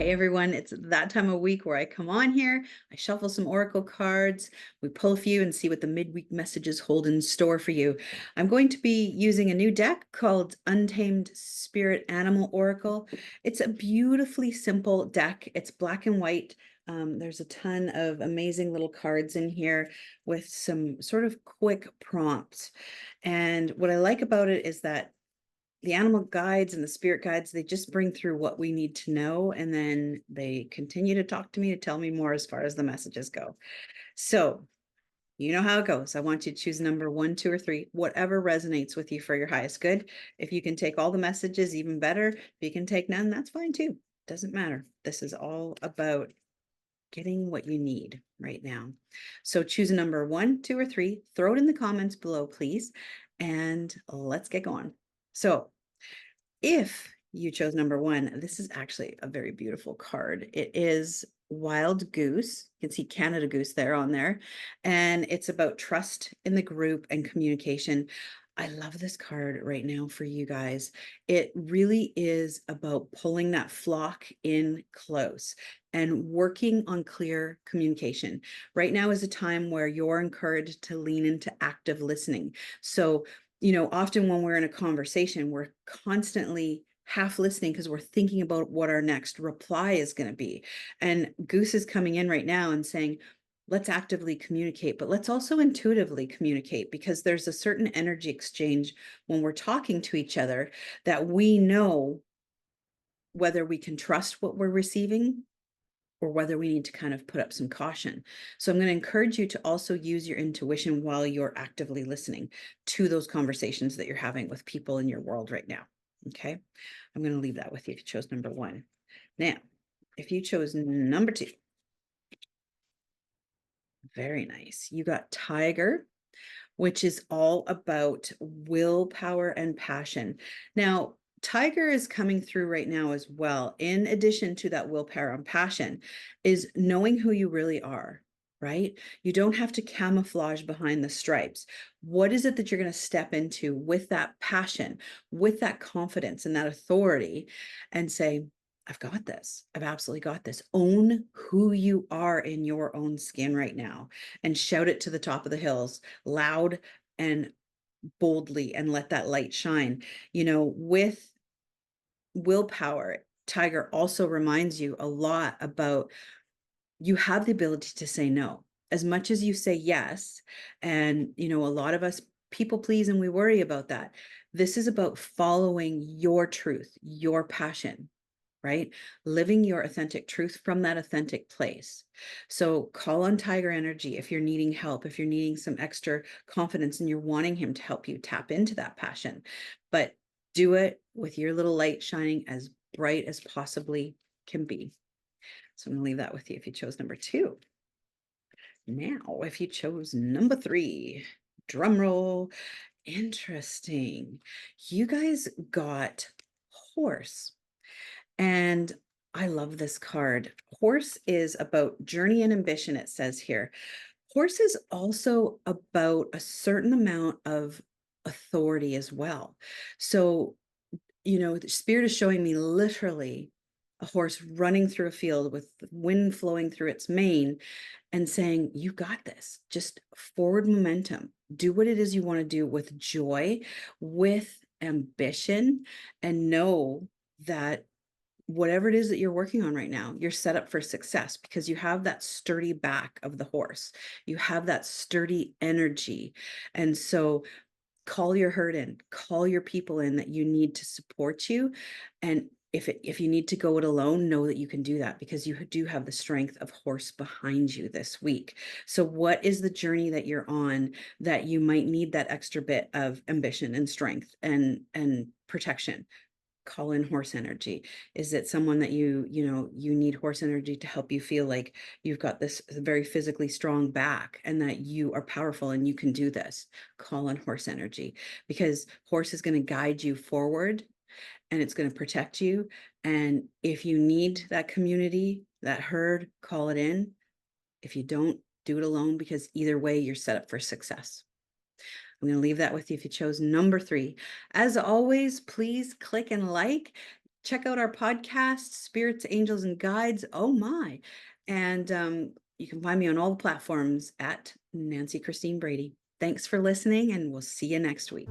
everyone. It's that time of week where I come on here, I shuffle some oracle cards, we pull a few and see what the midweek messages hold in store for you. I'm going to be using a new deck called Untamed Spirit Animal Oracle. It's a beautifully simple deck. It's black and white. There's a ton of amazing little cards in here with some sort of quick prompts. And what I like about it is that the animal guides and the spirit guides, they just bring through what we need to know. And then they continue to talk to me to tell me more as far as the messages go. So you know how it goes. I want you to choose number 1, 2, or 3, whatever resonates with you for your highest good. If you can take all the messages, even better. If you can take none, that's fine too. Doesn't matter. This is all about getting what you need right now. So choose a number 1, 2, or 3, throw it in the comments below, please. And let's get going. So if you chose number 1, this is actually a very beautiful card. It is Wild Goose. You can see Canada Goose there on there. And it's about trust in the group and communication. I love this card right now for you guys. It really is about pulling that flock in close and working on clear communication. Right now is a time where you're encouraged to lean into active listening. So often when we're in a conversation, we're constantly half listening because we're thinking about what our next reply is going to be. And Goose is coming in right now and saying, let's actively communicate, but let's also intuitively communicate, because there's a certain energy exchange when we're talking to each other that we know whether we can trust what we're receiving or whether we need to kind of put up some caution. So I'm going to encourage you to also use your intuition while you're actively listening to those conversations that you're having with people in your world right now. Okay. I'm going to leave that with you if you chose number 1. Now, if you chose number 2, very nice. You got Tiger, which is all about willpower and passion. Now, Tiger is coming through right now as well. In addition to that willpower and passion, is knowing who you really are, right? You don't have to camouflage behind the stripes. What is it that you're going to step into with that passion, with that confidence and that authority, and say, I've got this. I've absolutely got this. Own who you are in your own skin right now and shout it to the top of the hills, loud and boldly, and let that light shine. With willpower, Tiger also reminds you a lot about you have the ability to say no. As much as you say yes, and a lot of us people please and we worry about that. This is about following your truth, your passion, right? Living your authentic truth from that authentic place. So call on Tiger energy if you're needing help, if you're needing some extra confidence and you're wanting him to help you tap into that passion. But do it with your little light shining as bright as possibly can be. So I'm going to leave that with you if you chose number 2. Now, if you chose number 3, drum roll. Interesting. You guys got Horse. And I love this card. Horse is about journey and ambition, it says here. Horse is also about a certain amount of authority as well. So, the spirit is showing me literally a horse running through a field with wind flowing through its mane and saying, you got this. Just forward momentum. Do what it is you want to do with joy, with ambition, and know that whatever it is that you're working on right now, you're set up for success because you have that sturdy back of the horse. You have that sturdy energy. And so call your herd in, call your people in that you need to support you. And if you need to go it alone, know that you can do that because you do have the strength of horse behind you this week. So what is the journey that you're on that you might need that extra bit of ambition and strength and protection? Call in horse energy. Is it someone that you need horse energy to help you feel like you've got this very physically strong back and that you are powerful and you can do this? Call in horse energy, because horse is going to guide you forward and it's going to protect you. And if you need that community, that herd, call it in. If you don't, do it alone, because either way you're set up for success. I'm going to leave that with you if you chose number 3. As always, please click and like. check out our podcast, Spirits, Angels, and Guides. Oh my. And you can find me on all the platforms at Nancy Christine Brady. Thanks for listening, and we'll see you next week.